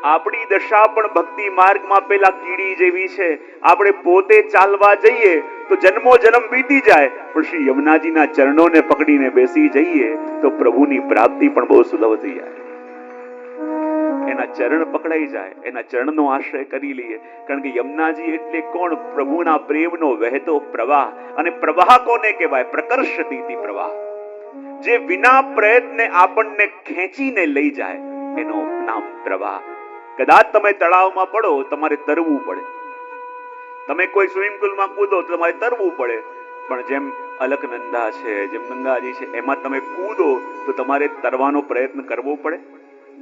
આપણી દશા પણ ભક્તિ માર્ગમાં પેલા કીડી જેવી છે. આપણે પોતે ચાલવા જઈએ તો જન્મો જન્મ વીતી જાય, પણ શ્રી યમુનાજીના ચરણોને પકડીને બેસી જઈએ તો પ્રભુની પ્રાપ્તિ પણ બહુ સુલભ થઈ જાય. એના ચરણ પકડાઈ જાય, એના ચરણનો આશ્રય કરી લઈએ. કારણ કે યમુનાજી એટલે કોણ? પ્રભુના પ્રેમનો વહેતો પ્રવાહ. અને પ્રવાહ કોને કહેવાય? પ્રકર્ષતી પ્રવાહ, જે વિના પ્રયત્ને આપણને ખેંચીને લઈ જાય, એનું નામ પ્રવાહ. કદાચ તમે તળાવમાં પડો, તમારે તરવું પડે. તમે કોઈ સ્વિમિંગ પુલમાં કૂદો તો તમારે તરવું પડે. પણ જેમ અલકનંદા છે, જેમ ગંગાજી છે, એમાં તમે કૂદો તો તમારે તરવાનો પ્રયત્ન કરવો પડે.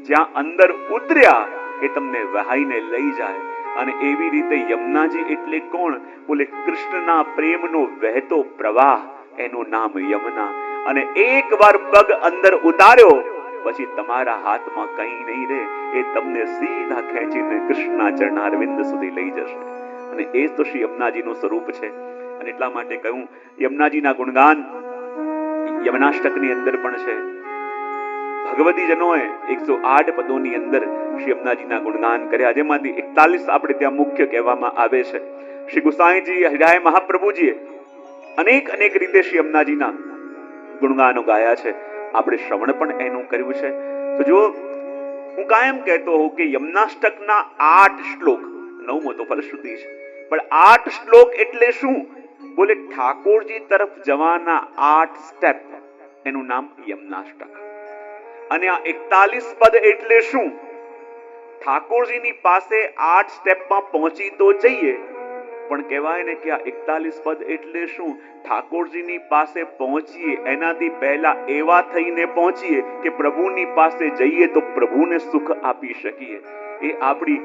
જ્યાં અંદર ઉતર્યા એ તમને વહાઈને લઈ જાય. અને એવી રીતે યમુનાજી એટલે કોણ? બોલે કૃષ્ણના પ્રેમનો વહેતો પ્રવાહ, એનું નામ યમુના. અને એકવાર પગ અંદર ઉતાર્યો પછી તમારા હાથમાં કંઈ નહીં રહે, એ તમને સીધા ખેંચીને કૃષ્ણના ચરણારવિંદ સુધી લઈ જશે. અને એ જ તો શ્રી યમુનાજીનું સ્વરૂપ છે. અને એટલા માટે કહ્યું, યમુનાજીના ગુણગાન યમુનાષ્ટકની અંદર પણ છે. ભગવતી જનોએ 108 પદોની અંદર શ્રી યમુનાજીના ગુણગાન કર્યા, જેમાંથી 41 આપણે ત્યાં મુખ્ય કહેવામાં આવે છે. શ્રી ગુસાઈજી હરિરાય મહાપ્રભુજીએ અનેક રીતે શ્રી યમુનાજીના ગુણગાનો ગાયા છે. આપણે શ્રવણ પણ એનું કર્યું છે. તો જો હું કાયમ કહેતો હોઉં કે યમુનાષ્ટકના 8 શ્લોક, 9મો તો ફલશ્રુતિ છે, પણ 8 શ્લોક એટલે શું? બોલે ઠાકોરજી તરફ જવાના 8 સ્ટેપ, એનું નામ યમુનાષ્ટક. અને આ 41 પદ એટલે શું? ઠાકોરજીની પાસે 8 સ્ટેપમાં પહોંચી તો જઈએ, પણ કહેવાય ને કે આ 41 પદ એટલે શું? ઠાકોરજીની પાસે પહોંચીએ એનાથી પહેલા એવા થઈને પહોંચીએ કે પ્રભુની પાસે જઈએ તો પ્રભુને સુખ આપી શકીએ. એ આપણી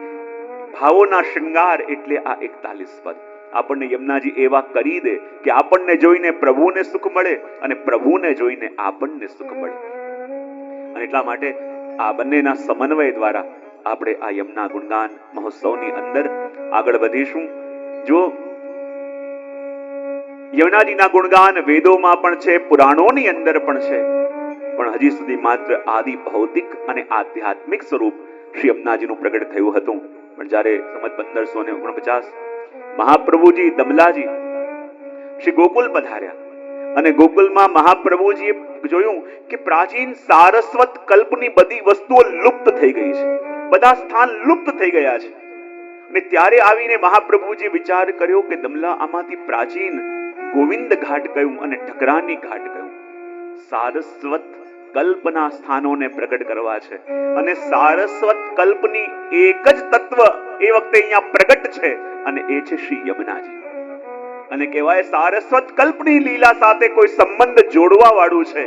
ભાવોના શૃંગાર એટલે આ 41 પદ. આપણને યમુનાજી એવા કરી દે કે આપણને જોઈને પ્રભુને સુખ મળે અને પ્રભુને જોઈને આપણને સુખ મળે. અને એટલા માટે આ બંનેના સમન્વય દ્વારા આપણે આ યમુના ગુણગાન મહોત્સવની અંદર આગળ વધીશું. જો યમુનાજીના ગુણગાન વેદોમાં પણ છે, પુરાણોની અંદર પણ છે, પણ હજી સુધી માત્ર આદિ ભૌતિક અને આધ્યાત્મિક સ્વરૂપ શ્રી યમુનાજીનું પ્રગટ થયું હતું. પણ જ્યારે સંવત 1549 મહાપ્રભુજી દમલાજી શ્રી ગોકુલ પધાર્યા અને ગોકુલમાં મહાપ્રભુજીએ જોયું કે પ્રાચીન સારસ્વત કલ્પની બધી વસ્તુઓ લુપ્ત થઈ ગઈ છે, બધા સ્થાન લુપ્ત થઈ ગયા છે. અને ત્યારે આવીને મહાપ્રભુજીએ વિચાર કર્યો કે દમલા, આમાંથી પ્રાચીન ગોવિંદ ઘાટ કયું અને ઠકરાની ઘાટ કયું? સારસ્વત કલ્પના સ્થાનોને પ્રગટ કરવા છે. અને સારસ્વત કલ્પની એક જ તત્વ એ વખતે અહીંયા પ્રગટ છે, અને એ છે શ્રી યમુનાજી. અને કહેવાય સારસ્વત કલ્પની લીલા સાથે કોઈ સંબંધ જોડવા વાળું છે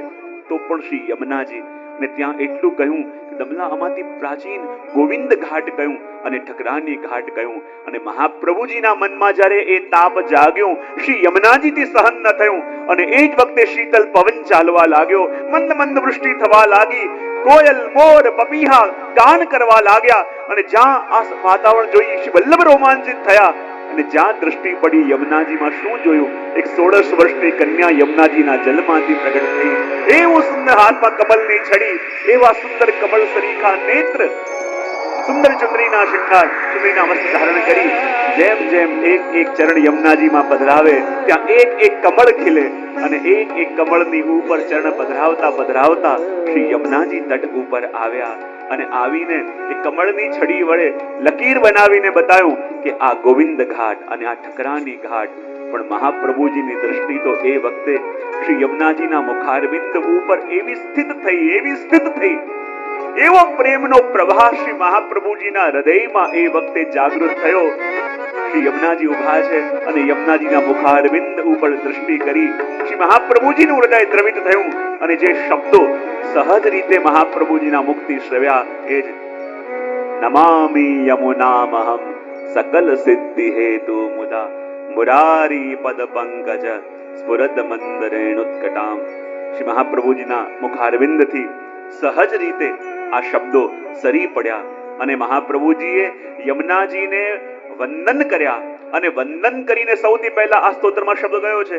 તો પણ શ્રી યમુનાજી. ને ત્યાં એટલું કહ્યું કે દમલા, આમાંથી પ્રાચીન ગોવિંદ ઘાટ કયું અને ઠકરાની ઘાટ કયું? અને મહાપ્રભુજીના મનમાં જ્યારે એ તાપ જાગ્યો, શ્રી યમુનાજીથી સહન ન થયું, અને એ જ વખતે શીતલ પવન ચાલવા લાગ્યો, મંદ મંદ વૃષ્ટિ થવા લાગી, કોયલ મોર પપીહા ગાન કરવા લાગ્યા. અને જ્યાં આ વાતાવરણ જોઈ શ્રી વલ્લભ રોમાંચિત થયા. અને જ્યાં દ્રષ્ટિ પડી યમુનાજીમાં શું જોયું? એક 16 વર્ષની કન્યા યમુનાજીના જલમાંથી પ્રગટ થઈ. એવું સુંદર હાથમાં કમલની છડી, એવા સુંદર કમળ સરીખા નેત્ર, સુંદર ચુંદડીના શૃંગાર, ચુંદડીના વસ્ત્ર ધારણ કરી જેમ જેમ એક ચરણ યમુનાજીમાં પધરાવે ત્યાં એક કમળ ખીલે. અને એક કમળની ઉપર ચરણ પધરાવતા શ્રી યમુનાજી તટ ઉપર આવ્યા. અને આવીને એ કમળની છડી વડે લકીર બનાવીને બતાવ્યું કે આ ગોવિંદ ઘાટ અને આ ઠકરાની ઘાટ. પણ મહાપ્રભુજીની દ્રષ્ટિ તો એ વખતે શ્રી યમુનાજીના મુખારવિંદ ઉપર એવી સ્થિત થઈ, એવો પ્રેમનો પ્રવાહ શ્રી મહાપ્રભુજીના હૃદયમાં એ વખતે જાગૃત થયો. શ્રી યમુનાજી ઉભા છે અને યમુનાજીના મુખારવિંદ ઉપર દ્રષ્ટિ કરી શ્રી મહાપ્રભુજીનું હૃદય દ્રવિત થયું. અને જે શબ્દો સહજ રીતે મહાપ્રભુજીના મુખથી શ્રવ્યા એ જ નમામિ યમુનામહં સકલ સિદ્ધિ હેતુ મુદા મુરારી પદ પંકજ સ્ફુરદ મંદરેણુત્કટામ. શ્રી મહાપ્રભુજીના મુખારવિંદથી સહજ રીતે આ શબ્દો સરી પડ્યા. અને મહાપ્રભુજીએ યમુનાજીને વંદન કર્યા. અને વંદન કરીને સૌથી પહેલા આ સ્તોત્રમાં શબ્દ ગયો છે,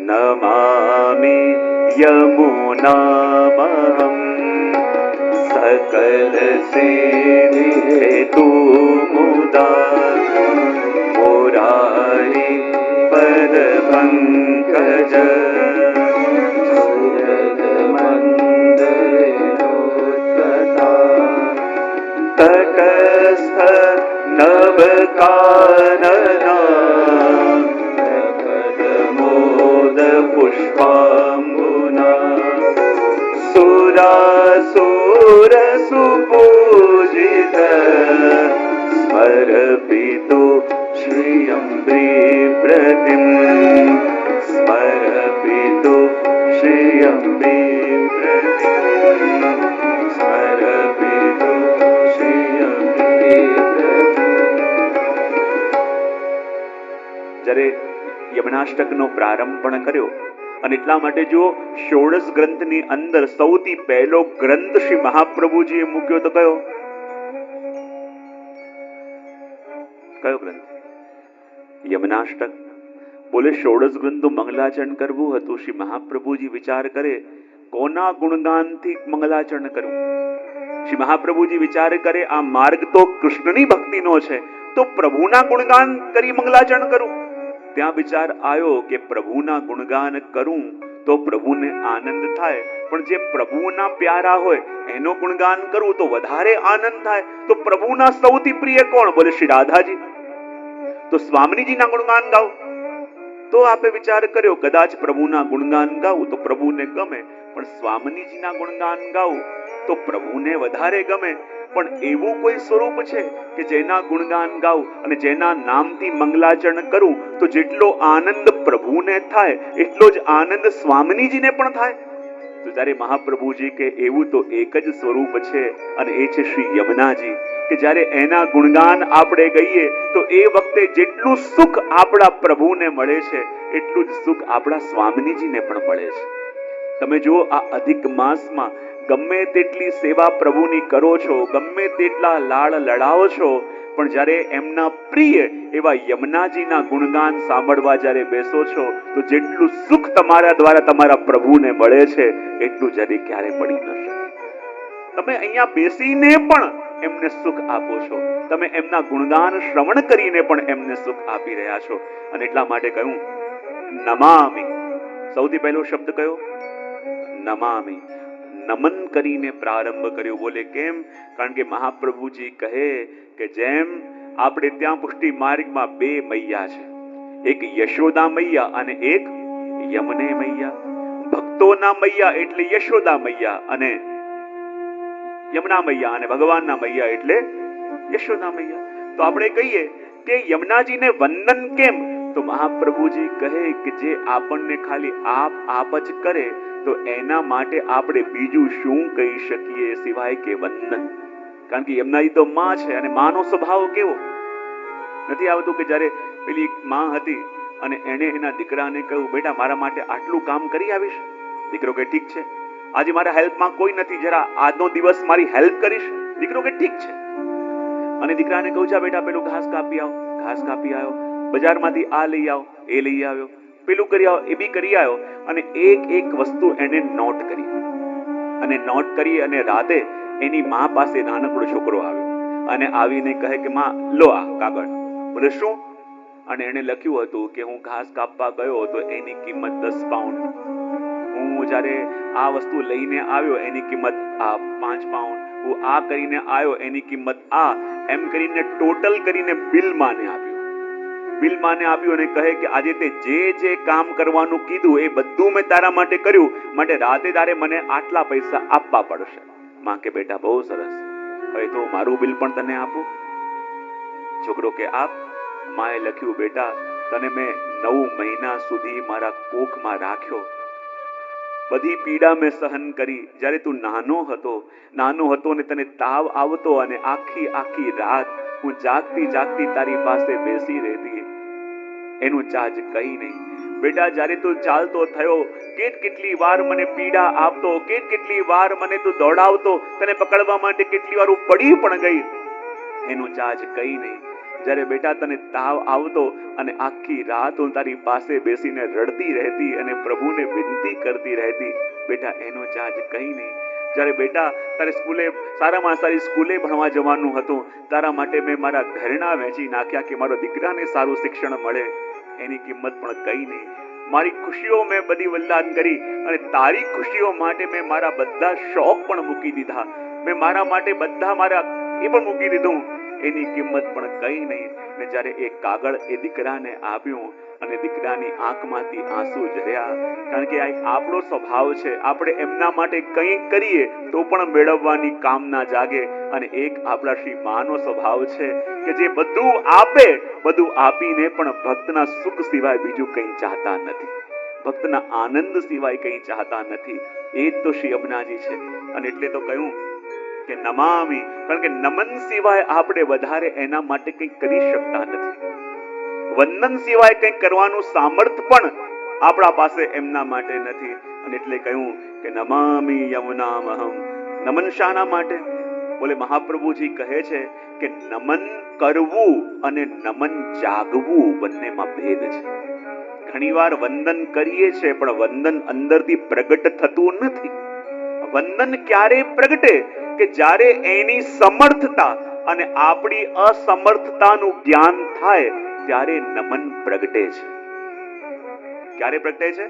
નમામિ યમુનામહં સકલ સિદ્ધિ હેતુ તટસ્થ નવકાનના કદમોદ પુષ્પાંબુના સુરાસુર સુપૂજિત સ્મરપિતો શ્રીયંબી પ્રતિમ સ્મરપિતો શ્રીયંબી પ્રતિમ સ્મરપિતો શ્રીયંબી પ્રતિમ. જ્યારે યમનાષ્ટકનો પ્રારંભ પણ કર્યો અને એટલા માટે જો ષોડશ ગ્રંથની અંદર સૌથી પહેલો ગ્રંથ શ્રી મહાપ્રભુજીએ મૂક્યો તો કયો ગ્રંથ? યમનાષ્ટક. બોલે ષોડશ ગ્રંથનું મંગલાચરણ કરવું હતું. શ્રી મહાપ્રભુજી વિચાર કરે કોના ગુણગાનથી મંગલાચરણ કરવું. શ્રી મહાપ્રભુજી વિચાર કરે આ માર્ગ તો કૃષ્ણની ભક્તિનો છે, તો પ્રભુના ગુણગાન કરી મંગલાચરણ કરું. ત્યાં વિચાર આવ્યો કે પ્રભુના ગુણગાન કરું તો પ્રભુને આનંદ થાય, પણ જે પ્રભુના પ્યારા હોય એનો ગુણગાન કરું તો વધારે આનંદ થાય. તો પ્રભુના સૌથી પ્રિય કોણ? બોલે શ્રી રાધાજી. તો સ્વામીજીના ગુણગાન ગાવ. તો આપે વિચાર કર્યો કદાચ પ્રભુના ગુણગાન ગાવું તો પ્રભુને ગમે, પણ સ્વામીજીના ગુણગાન ગાવું તો પ્રભુને વધારે ગમે. પણ એવું કોઈ સ્વરૂપ છે કે જેના ગુણગાન ગાવું અને જેના નામથી મંગલાચરણ કરું તો જેટલો આનંદ પ્રભુને થાય એટલો જ આનંદ સ્વામીજીને પણ થાય. તો જ્યારે મહાપ્રભુજી કે એવું તો એક જ સ્વરૂપ છે અને એ છે શ્રી યમુનાજી, કે જ્યારે એના ગુણગાન આપણે ગઈએ તો એ વખતે જેટલું સુખ આપણા પ્રભુને મળે છે એટલું જ સુખ આપણા સ્વામીજીને પણ મળે છે. તમે જુઓ આ અધિક માસમાં ગમે તેટલી સેવા પ્રભુની કરો છો, ગમે તેટલા લાડ લડાવો છો, પણ જ્યારે એમના પ્રિય એવા યમુનાજીના ગુણગાન સાંભળવા જ્યારે બેસો છો તો જેટલું સુખ તમારા દ્વારા તમારા પ્રભુને મળે છે એટલું જ્યારે ક્યારે મળી ન શકે. તમે અહીંયા બેસીને પણ એમને સુખ આપો છો, તમે એમના ગુણગાન શ્રવણ કરીને પણ એમને સુખ આપી રહ્યા છો. અને એટલા માટે કહ્યું નમામિ. સૌથી પહેલો શબ્દ કયો? નમામિ. નમન કરીને પ્રારંભ કર્યો. બોલે કેમ? કારણ કે મહાપ્રભુજી કહે કે જેમ આપણે ત્યાં પુષ્ટિ માર્ગમાં બે મૈયા છે, એક યશોદા મૈયા અને એક યમને મૈયા. ભક્તોના મૈયા એટલે યશોદા મૈયા અને યમુના મૈયા, અને ભગવાનના મૈયા એટલે યશોદા મૈયા. તો આપણે કહીએ કે યમુનાજીને વંદન કેમ? તો મહાપ્રભુજી કહે કે જે આપણને ખાલી આપ જ કરે તો એના માટે આપણે બીજું શું કહી શકીએ સિવાય કે વંદન. કારણ કે યમુનાજી તો માં છે અને માનો સ્વભાવ કેવો નથી આવતું કે જ્યારે પેલી માં હતી અને એને એના દીકરાને કહ્યું બેટા મારા માટે આટલું કામ કરી આવીશ. દીકરો કે ઠીક છે. આજે મારા હેલ્પમાં કોઈ નથી, જરા આજનો દિવસ મારી હેલ્પ કરીશ. દીકરો કે ઠીક છે. અને દીકરાને કહું જા બેટા પેલું ઘાસ કાપી આવ. ઘાસ કાપી આવ્યો. બજારમાંથી આ લઈ આવ, એ લઈ આવ્યો. પેલું કરી આવ, એ બી કરી આવ્યો. અને એક એક વસ્તુ એને નોટ કરી અને નોટ કરી અને રાતે એની માં પાસે નાનકડો છોકરો આવ્યો અને આવીને કહે કે માં લો આ કાગળ. બોલે શું? અને એને લખ્યું હતું કે હું ઘાસ કાપવા ગયો તો એની કિંમત 10 પાઉન્ડ. હું જ્યારે આ વસ્તુ લઈને આવ્યો એની કિંમત 5 પાઉન્ડ. હું આ કરીને આવ્યો એની કિંમત આ. એમ કરીને ટોટલ કરીને બિલ માને આપ્યું. બિલ માને આપ્યું અને કહે કે આજે તે જે કામ કરવાનું કીધું એ બધું મેં તારા માટે કર્યું, માટે રાતે તારે મને આટલા પૈસા આપવા પડશે. માં કે બેટા બહુ સરસ, હવે તો મારું બિલ પણ તને આપું. છોકરો કે આપ. માએ લખ્યું બેટા તને મેં 9 મહિના સુધી મારા કોખમાં રાખ્યો, બધી પીડા મેં સહન કરી. જ્યારે તું નાનો હતો ને તને તાવ આવતો અને આખી રાત હું જાગતી તારી પાસે બેસી રહેતી, એનું ચાર્જ કઈ નહીં. બેટા જ્યારે તું ચાલતો થયો કેટલી વાર મને પીડા આપતો, કેટલી વાર મને તું દોડાવતો, તને પકડવા માટે કેટલી વાર હું પડી પણ ગઈ, એનું ચાર્જ કઈ નહીં. જ્યારે બેટા તને તાવ આવતો અને આખી રાત હું તારી પાસે બેસીને રડતી રહેતી અને પ્રભુને વિનંતી કરતી રહેતી, બેટા એનો ચાર્જ કઈ નહીં. જ્યારે બેટા તારે સારામાં સારી સ્કૂલે ભણવા જવાનું હતું, તારા માટે મેં મારા ઘરેણા વેચી નાખ્યા કે મારો દીકરાને સારું શિક્ષણ મળે, એની કિંમત પણ કઈ નહીં. મારી ખુશીઓ મેં બધી વલ્લાદ કરી અને તારી ખુશીઓ માટે મેં મારા બધા શોખ પણ મૂકી દીધા. મેં મારા માટે બધા મારા એ પણ મૂકી દીધું, એની કિંમત પણ કઈ નહીં. ને જ્યારે એ કાગળ એ દીકરાને આપ્યું અને દીકરાની આંખમાંથી આંસુ ઝર્યા, કારણ કે આ એક આપણો સ્વભાવ છે, આપણે એમના માટે કંઈ કરીએ તો પણ મેળવવાની કામના જાગે. અને એક આપણા શ્રી માનો સ્વભાવ છે કે જે બધું આપે, બધું આપીને પણ ભક્તના સુખ સિવાય બીજું કંઈ ચાહતા નથી, ભક્તના આનંદ સિવાય કંઈ ચાહતા નથી. એ જ તો શ્રી યમુનાજી છે. અને એટલે તો કહ્યું કે નમામી, કારણ કે નમન સિવાય આપણે વધારે એના માટે કંઈ કરી શકતા નથી. વંદન સિવાય કંઈ કરવાનું સામર્થ્ય પણ આપણા પાસે એમના માટે નથી. અને એટલે કહ્યું કે નમામી યમુનામહમ. નમન શાના માટે? બોલે મહાપ્રભુજી કહે છે કે નમન કરવું અને નમન જાગવું બંનેમાં ભેદ છે. ઘણીવાર વંદન કરીએ છીએ પણ વંદન અંદરથી પ્રગટ થતું નથી. વંદન ક્યારે પ્રગટે? કે જ્યારે એની સમર્થતા અને આપણી અસમર્થતાનું જ્ઞાન થાય ત્યારે નમન પ્રગટે છે. ક્યારે પ્રગટે છે?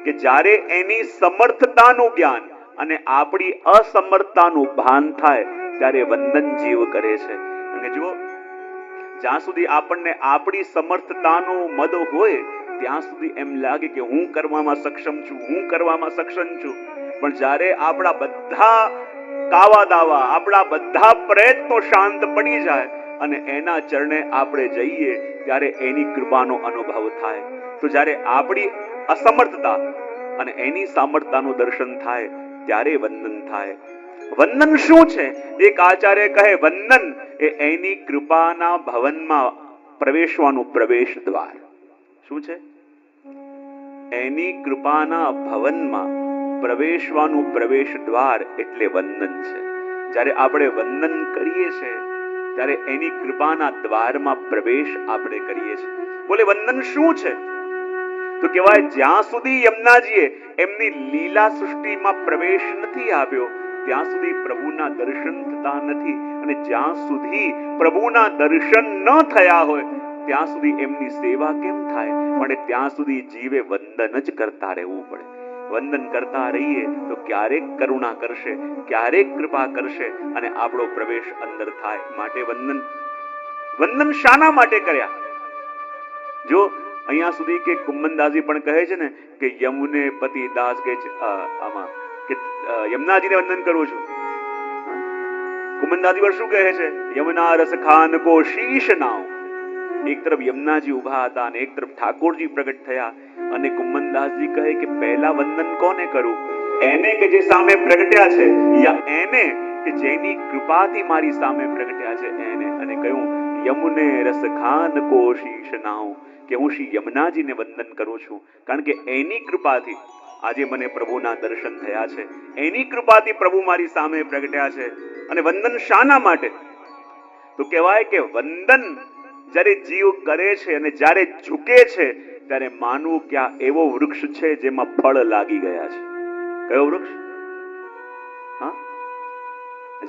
કે જ્યારે એની સમર્થતાનું જ્ઞાન અને આપણી અસમર્થતાનું ભાન થાય ત્યારે વંદન જીવ કરે છે. અને જુઓ, જ્યાં સુધી આપણને આપણી સમર્થતાનો મદ હોય ત્યાં સુધી એમ લાગે કે હું કરવામાં સક્ષમ છું, હું કરવામાં સક્ષમ છું. પણ જ્યારે આપણા બધા કાવા દાવા, આપણા બધા પ્રયત્નો શાંત પડી જાય અને એના ચરણે આપણે જઈએ ત્યારે એની કૃપાનો અનુભવ થાય. તો જ્યારે આપણી અસમર્થતા અને એની સામર્થ્યતાનું દર્શન થાય ત્યારે વંદન થાય. વંદન શું છે? એક આચાર્ય કહે વંદન એ એની કૃપાના ભવનમાં પ્રવેશવાનું પ્રવેશ દ્વાર. શું છે? એની કૃપાના ભવનમાં પ્રવેશવાનું પ્રવેશ દ્વાર એટલે વંદન છે. જ્યારે આપણે વંદન કરીએ છીએ ત્યારે એની કૃપાના દ્વારમાં પ્રવેશ આપણે કરીએ છીએ. બોલે વંદન શું છે? તો કહેવાય જ્યાં સુધી યમુનાજીએ એમની લીલા સૃષ્ટિમાં પ્રવેશ નથી આપ્યો ત્યાં સુધી પ્રભુના દર્શન થતા નથી. અને જ્યાં સુધી પ્રભુના દર્શન ન થયા હોય ત્યાં સુધી એમની સેવા કેમ થાય? પણ ત્યાં સુધી જીવે વંદન જ કરતા રહેવું પડે. વંદન કરતા રહીએ તો ક્યારેક કરુણા કરશે, ક્યારેક કૃપા કરશે અને આપણો પ્રવેશ અંદર થાય. માટે વંદન શાના માટે કર્યા? જો અહીંયા સુધી કે કુંભનદાસજી પણ કહે છે ને કે યમુને પતિ દાસ કે આમાં કે યમુનાજીને વંદન કરું છું. કુંભનદાસજી પર શું કહે છે? યમુના રસ ખાન કો શીશ નાવ. એક તરફ યમુનાજી ઉભા હતા અને એક તરફ ઠાકોરજી પ્રગટ થયા. અને કુંભનદાસજી કહે કે પહેલા વંદન કોને કરું? એને કે જે સામે પ્રગટ્યા છે, યા એને કે જેની કૃપાથી મારી સામે પ્રગટ્યા છે એને? અને કહ્યું યમુને રસ ખાન કો શીશ નાવ, કે હું શ્રી યમુનાજીને વંદન કરું છું. કારણ કે એની કૃપાથી આજે મને પ્રભુના દર્શન થયા છે, એની કૃપાથી પ્રભુ મારી સામે પ્રગટ્યા છે. અને વંદન શાના માટે? તો કહેવાય કે વંદન જ્યારે જીવ કરે છે અને જ્યારે ઝૂકે છે ત્યારે માનવું કે આ એવો વૃક્ષ છે જેમાં ફળ લાગી ગયા છે. કયો વૃક્ષ? હા,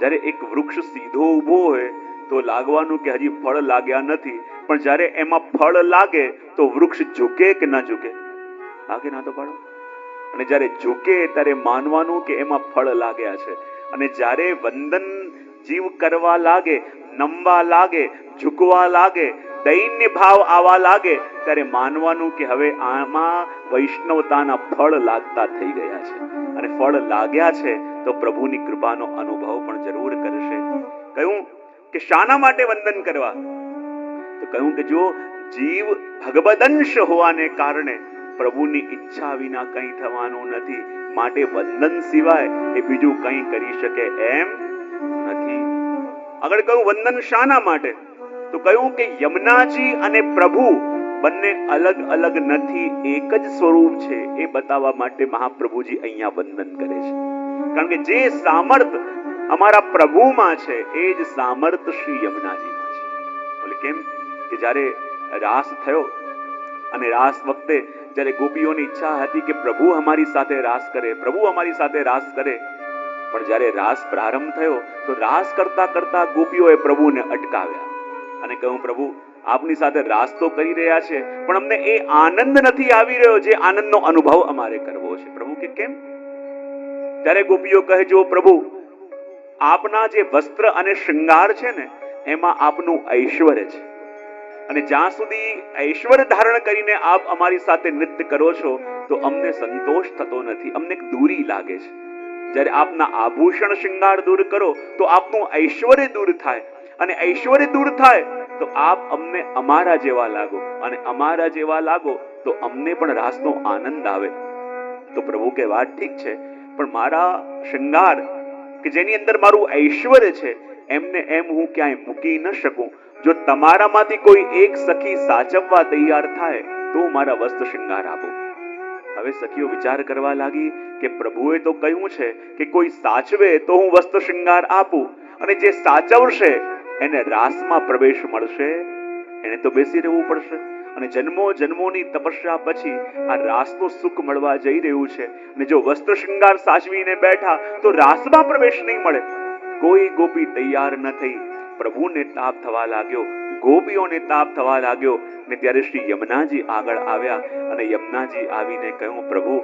જ્યારે એક વૃક્ષ સીધો ઊભો હોય તો લાગવાનું કે હજી ફળ લાગ્યા નથી, પણ જ્યારે એમાં ફળ લાગે તો વૃક્ષ ઝૂકે કે ના ઝૂકે? લાગે ના તો પાડો. અને જ્યારે ઝૂકે ત્યારે માનવાનું કે એમાં ફળ લાગ્યા છે. અને જ્યારે વંદન જીવ કરવા લાગે, નમવા લાગે, ઝૂકવા લાગે, દૈન્ય ભાવ આવવા લાગે ત્યારે માનવાનું કે હવે આમાં વૈષ્ણવતાના ફળ લાગતા થઈ ગયા છે. અને ફળ લાગ્યા છે તો પ્રભુની કૃપાનો અનુભવ પણ જરૂર કરશે. કહ્યું કે શાના માટે વંદન કરવા? તો કહ્યું કે જો જીવ ભગવદંશ હોવાને કારણે પ્રભુની ઈચ્છા વિના કંઈ થવાનું નથી. માટે વંદન સિવાય એ બીજું કંઈ કરી શકે એમ નથી. આગળ કહ્યું વંદન શાના માટે? તો કહ્યું કે યમુનાજી અને પ્રભુ બંને અલગ અલગ નથી, એક જ સ્વરૂપ છે એ બતાવવા માટે મહાપ્રભુજી અહીંયા વંદન કરે છે. કારણ કે જે સામર્થ અમારા પ્રભુમાં છે એ જ સામર્થ શ્રી યમુનાજીમાં છે. બોલે કેમ? કે જ્યારે રાસ થયો અને રાસ વખતે જ્યારે ગોપીઓની ઈચ્છા હતી કે પ્રભુ અમારી સાથે રાસ કરે, પ્રભુ અમારી સાથે રાસ કરે, પણ જ્યારે રાસ પ્રારંભ થયો તો રાસ કરતા કરતા ગોપીઓએ પ્રભુને અટકાવ્યા અને કહ્યું પ્રભુ આપની સાથે રાસ તો કરી રહ્યા છે પણ અમને એ આનંદ નથી આવી રહ્યો જે આનંદનો અનુભવ અમારે કરવો છે. પ્રભુ કે કેમ? ત્યારે ગોપીઓ કહે જો પ્રભુ આપના જે વસ્ત્ર અને શૃંગાર છે ને એમાં આપનું ઐશ્વર્ય છે. અને જ્યાં સુધી ઐશ્વર્ય ધારણ કરીને આપ અમારી સાથે નૃત્ય કરો છો તો અમને સંતોષ થતો નથી, અમને દૂરી લાગે છે. જ્યારે આપના આભૂષણ શૃંગાર દૂર કરો તો આપનું ઐશ્વર્ય દૂર થાય, અને ઐશ્વર્ય દૂર થાય તો આપ અમને અમારા જેવા લાગો, અને અમારા જેવા લાગો તો અમને પણ રાસનો આનંદ આવે. તો પ્રભુ કે વાત ઠીક છે, પણ મારા શૃંગાર કે જેની અંદર મારું ઐશ્વર્ય છે એમને એમ હું ક્યાંય મૂકી ન શકું. જો તમારામાંથી કોઈ એક સખી સાચવવા તૈયાર થાય તો મારા વસ્ત્ર શૃંગાર આપો. હવે સખીઓ વિચાર કરવા લાગી કે પ્રભુએ તો કહ્યું છે કે કોઈ સાચવે તો હું વસ્ત્ર શૃંગાર આપું, અને જે સાચવશે એને રાસમાં પ્રવેશ મળશે, એને તો બેસી રહેવું પડશે. અને જન્મો જન્મોની તપસ્યા પછી આ રાસનું સુખ મળવા જઈ રહ્યું છે, અને જો વસ્ત્ર શૃંગાર સાચવીને બેઠા તો રાસમાં પ્રવેશ નહીં મળે. કોઈ ગોપી તૈયાર ન થઈ. પ્રભુને તાપ થવા લાગ્યો, ગોપીઓને તાપ થવા લાગ્યો, ને ત્યારે શ્રી યમુનાજી આગળ આવ્યા, અને યમુનાજી આવીને કહ્યું, પ્રભુ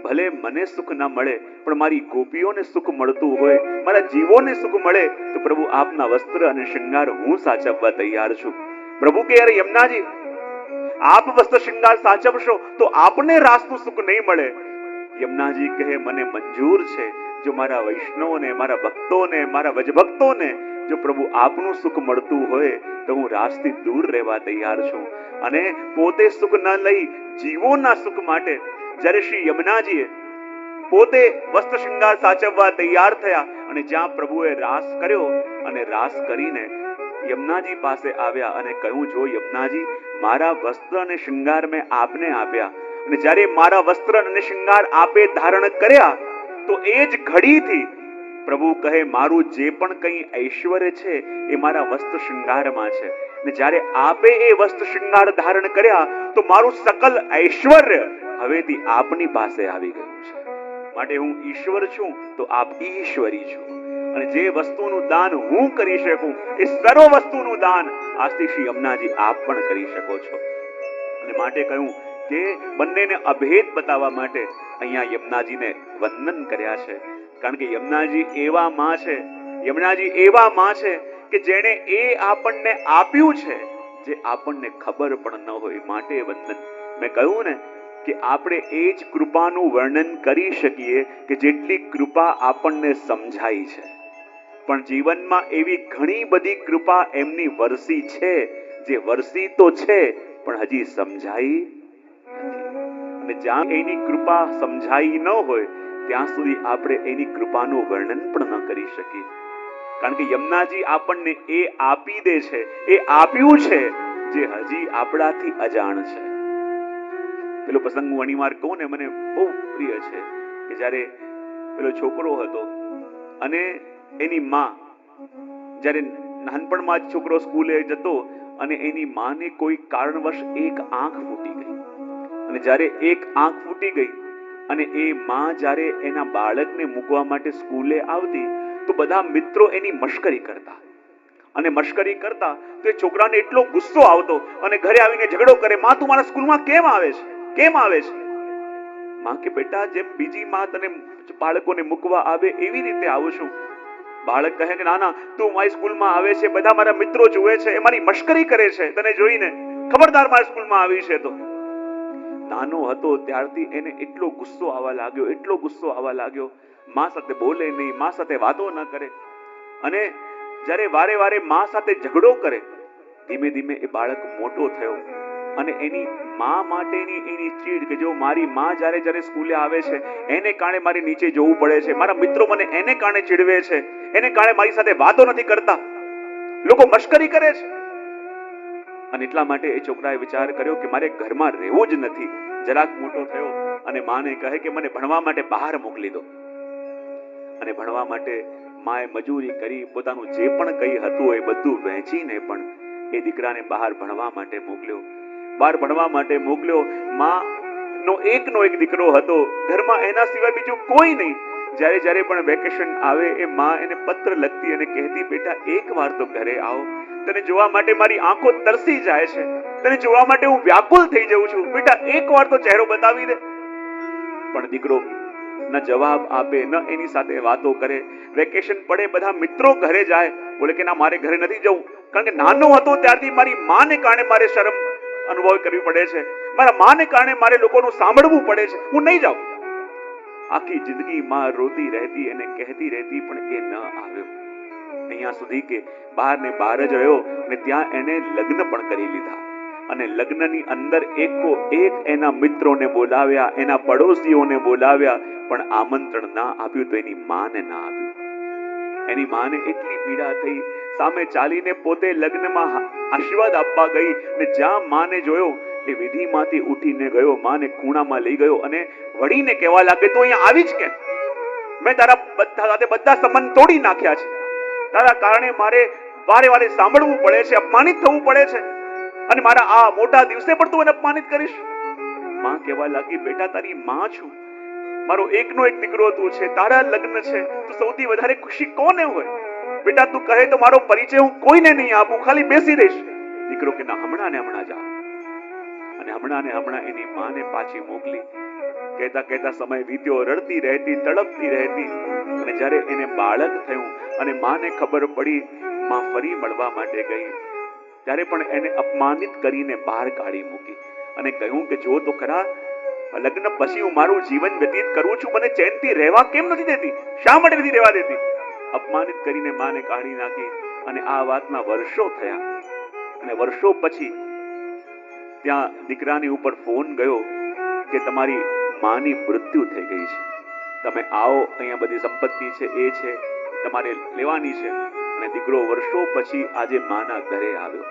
ભલે મને સુખ ન મળે પણ મારી ગોપીઓને સુખ મળતું હોય, મારા જીવોને સુખ મળે તો પ્રભુ આપના વસ્ત્ર અને શૃંગાર હું સાચવવા તૈયાર છું. પ્રભુ કે અરે યમુનાજી, આપ વસ્ત્ર શૃંગાર સાચવશો તો આપને રાસનું સુખ નહીં મળે. યમુનાજી કહે મને મંજૂર છે, જો મારા વૈષ્ણવોને, મારા ભક્તોને, મારા વજભક્તોને જો પ્રભુ આપનું સુખ મળતું હોય તો હું રાસથી દૂર રહેવા તૈયાર છું. અને પોતે સુખ ન લઈ જીવોના સુખ માટે જ્યારે શ્રી યમુનાજીએ પોતે વસ્ત્ર શૃંગાર સાચવવા તૈયાર થયા, અને જ્યાં પ્રભુએ રાસ કર્યો અને રાસ કરીને યમુનાજી પાસે આવ્યા અને કહ્યું, જો યમુનાજી, મારા વસ્ત્ર અને શૃંગાર મેં આપને આપ્યા, અને જ્યારે મારા વસ્ત્ર અને શૃંગાર આપે ધારણ કર્યા તો એ જ ઘડીથી પ્રભુ કહે મારું જે પણ કંઈ ઐશ્વર્ય છે એ મારા વસ્ત્ર શૃંગારમાં છે, ને જ્યારે આપે એ વસ્ત્ર શૃંગાર ધારણ કર્યા તો મારું સકલ ઐશ્વર્ય હવેથી આપની પાસે આવી ગયું છે. માટે હું ઈશ્વર છું તો આપ ઈશ્વરી છો, અને જે વસ્તુનું દાન હું કરી શકું એ સર્વ વસ્તુનું દાન આજથી શ્રી યમુનાજી આપ પણ કરી શકો છો. અને માટે કહ્યું કે બંનેને અભેદ બતાવવા માટે અહીંયા યમુનાજીને વંદન કર્યા છે. કારણ કે યમુનાજી એવા માં છે, યમુનાજી એવા માં છે કે જેણે એ આપણને આપ્યું છે જે આપણને ખબર પણ ન હોય, માટે વંદન. મેં કહ્યું ને કે આપણે એ જ કૃપાનું વર્ણન કરી શકીએ કે જેટલી કૃપા આપણને સમજાઈ છે, પણ જીવનમાં એવી ઘણી બધી કૃપા એમની વરસી છે, જે વરસી તો છે પણ હજી સમજાઈ નથી. અને જ્યાં એની કૃપા સમજાઈ ન હોય ત્યાં સુધી આપણે એની કૃપાનું વર્ણન પણ ન કરી શકીએ. કારણ કે યમુનાજી આપણને એ આપી દે છે, એ આપ્યું છે જે હજી આપણાથી અજાણ છે. પેલો પ્રસંગ હું ઘણીવાર કહું ને, મને બહુ પ્રિય છે કે જ્યારે પેલો છોકરો હતો અને એની માં, જ્યારે નાનપણમાં જ છોકરો સ્કૂલે જતો અને એની માને કોઈ કારણવશ એક આંખ ફૂટી ગઈ, અને જ્યારે એક આંખ ફૂટી ગઈ અને એ માં જ્યારે એના બાળકને મૂકવા માટે સ્કૂલે આવતી તો બધા મિત્રો એની મશ્કરી કરતા, અને મશ્કરી કરતા તો એ છોકરાને એટલો ગુસ્સો આવતો અને ઘરે આવીને ઝઘડો કરે, માં તું મારા સ્કૂલમાં કેમ આવે છે, કેમ આવે છે? માં કે બેટા જેમ બીજી માં તને બાળકોને મૂકવા આવે એવી રીતે આવું છું. બાળક કહે કે ના ના, તું મારી સ્કૂલમાં આવે છે, બધા મારા મિત્રો જુએ છે, એ મારી મશ્કરી કરે છે તને જોઈને, ખબરદાર મારી સ્કૂલમાં આવી છે. તો નાનો હતો ત્યારથી એને એટલો ગુસ્સો આવવા લાગ્યો, એટલો ગુસ્સો આવવા લાગ્યો, માં સાથે બોલે નહીં, માં સાથે વાતો ન કરે, અને જ્યારે વારે વારે માં સાથે ઝઘડો કરે, ધીમે ધીમે એ બાળક મોટો થયો અને એની માં માટેની એની ચીડ કે જો મારી માં જ્યારે જ્યારે સ્કૂલે આવે છે એને કારણે મારે નીચે જવું પડે છે, મારા મિત્રો મને એને કારણે ચીડવે છે, એને કારણે મારી સાથે વાતો નથી કરતા, લોકો મશ્કરી કરે છે. અને એટલા માટે એ છોકરાએ વિચાર કર્યો કે મારે ઘરમાં રહેવું જ નથી. જરાક મોટો થયો અને માને કહે કે મને ભણવા માટે બહાર મોકલી દો. અને ભણવા માટે માએ મજૂરી કરી, પોતાનું જે પણ કંઈ હતું એ બધું વહેંચીને પણ એ દીકરાને બહાર ભણવા માટે મોકલ્યો. બહાર ભણવા માટે મોકલ્યો. માનો એકનો એક દીકરો હતો, ઘરમાં એના સિવાય બીજું કોઈ નહીં. જ્યારે જ્યારે પણ વેકેશન આવે એ માં એને પત્ર લખતી અને કહેતી, બેટા એક વાર તો ઘરે આવો, તને જોવા માટે મારી આંખો તરસી જાય છે, તને જોવા માટે હું વ્યાકુળ થઈ જઉં છું, બેટા એક વાર તો ચહેરો બતાવી દે. પણ દીકરો ન જવાબ આપે, ન એની સાથે વાતો કરે. વેકેશન પડે, બધા મિત્રો ઘરે જાય, બોલે કે ના મારે ઘરે નથી જવું, કારણ કે નાનો હતો ત્યારથી મારી માને કારણે મારે શરમ અનુભવ કરવી પડે છે, મારા માને કારણે મારે લોકોનું સાંભળવું પડે છે, હું નહીં જાઉં. આખી જિંદગી માં રોતી રહેતી અને કહેતી રહેતી, પણ એ ન આવ્યો. અહીંયા સુધી કે બહાર ને બહાર જ રહ્યો, અને ત્યાં એને લગ્ન પણ કરી લીધા. અને લગ્નની અંદર એકો એક એના મિત્રોને બોલાવ્યા, એના પડોશીઓને બોલાવ્યા, પણ આમંત્રણ ના આપ્યું તો એની માને ના આપ્યું. એની માને એટલી પીડા થઈ, સામે ચાલીને પોતે લગ્નમાં આશીર્વાદ આપવા ગઈ, ને જ્યાં માને જોયો એ વિધિમાંથી ઉઠીને ગયો, માને ખૂણામાં લઈ ગયો અને વળીને કહેવા લાગે, તું અહીંયા આવી જ કેમ? મેં તારા બધા સંબંધ તોડી નાખ્યા છે, તારા કારણે મારે વારે વારે સાંભળવું પડે છે, અપમાનિત થવું પડે છે, અને મારા આ મોટા દિવસે પણ તું મને અપમાનિત કરીશ. માં કહેવા લાગી, બેટા તારી માં છું, મારો એકનો એક દીકરો તું છે, તારા લગ્ન છે, તો સૌથી વધારે ખુશી કોને હોય? બેટા તું કહે તો મારો પરિચય હું કોઈને નહીં આપું, ખાલી બેસી રહીશ. દીકરો કે ના, હમણાં ને હમણાં જા. અને હમણાં ને હમણાં એની માને પાછી મોકલી. કહેતા કહેતા સમય વીત્યો, રડતી રહેતી, તડપતી રહેતી. અને જ્યારે એને બાળક થયું અને માને ખબર પડી, માં ફરી મળવા માટે ગઈ, ત્યારે પણ એને અપમાનિત કરીને બહાર કાઢી મૂકી અને કહ્યું કે જો તો ખરા, લગ્ન પછી હું મારું જીવન વ્યતીત કરું છું, મને ચેનથી રહેવા કેમ નથી દેતી? શા માટે નથી રહેવા દેતી? અપમાનિત કરીને માને કાઢી નાખી. અને આ વાતના વર્ષો થયા, અને વર્ષો પછી ત્યાં દીકરાની ઉપર ફોન ગયો કે તમારી માની મૃત્યુ થઈ ગઈ છે, તમે આવો, અહીંયા બધી સંપત્તિ છે એ છે, તમારે લેવાની છે. અને દીકરો વર્ષો પછી આજે માના ઘરે આવ્યો.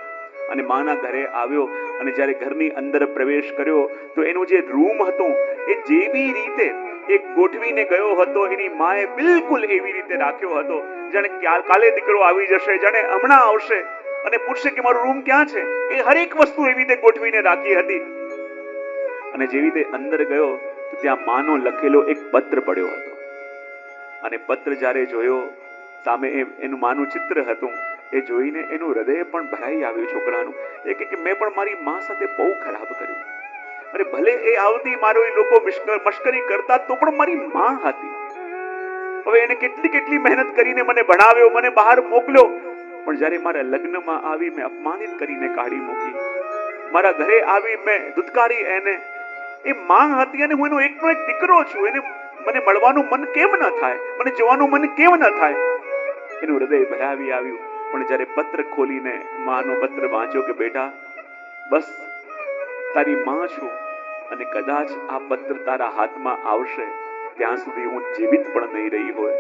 અને માના ઘરે આવ્યો અને જ્યારે ઘરની અંદર પ્રવેશ કર્યો તો એનો જે રૂમ હતો એ જેવી રીતે એક ગોઠવીને ગયો હતો, એની માએ બિલકુલ એવી રીતે રાખ્યો હતો, જાણે કાલે દીકરો આવી જશે, જાણે હમણાં આવશે અને પૂછશે કે મારો રૂમ ક્યાં છે. એ હરેક વસ્તુ એવી રીતે ગોઠવીને રાખી હતી. અને જેવી રીતે અંદર ગયો તો ત્યાં માનો લખેલો એક પત્ર પડ્યો હતો. અને પત્ર જ્યારે જોયો, સામે એનું માનું ચિત્ર હતું, એ જોઈને એનું હૃદય પણ ભરાઈ આવ્યું છોકરાનું. એ કે મેં પણ મારી માં સાથે બહુ ખરાબ કર્યું, અને ભલે એ આવતી, મારો એ લોકો મશ્કરી કરતા, તો પણ મારી માં હતી. હવે એને કેટલી કેટલી મહેનત કરીને મને ભણાવ્યો, મને બહાર મોકલ્યો, પણ જ્યારે મારા લગ્નમાં આવી મેં અપમાનિત કરીને કાઢી મૂકી, મારા ઘરે આવી મેં ધુતકારી એને. એ માં હતી અને હું એનો એકનો એક દીકરો છું, એને મને મળવાનું મન કેમ ન થાય, મને જોવાનું મન કેમ ન થાય? એનું હૃદય ભરાવી આવ્યું. પણ જ્યારે પત્ર ખોલીને માનો પત્ર વાંચ્યો કે બેટા, બસ તારી માં છું, અને કદાચ આ પત્ર તારા હાથમાં આવશે ત્યાં સુધી હું જીવિત પણ નહીં રહી હોય,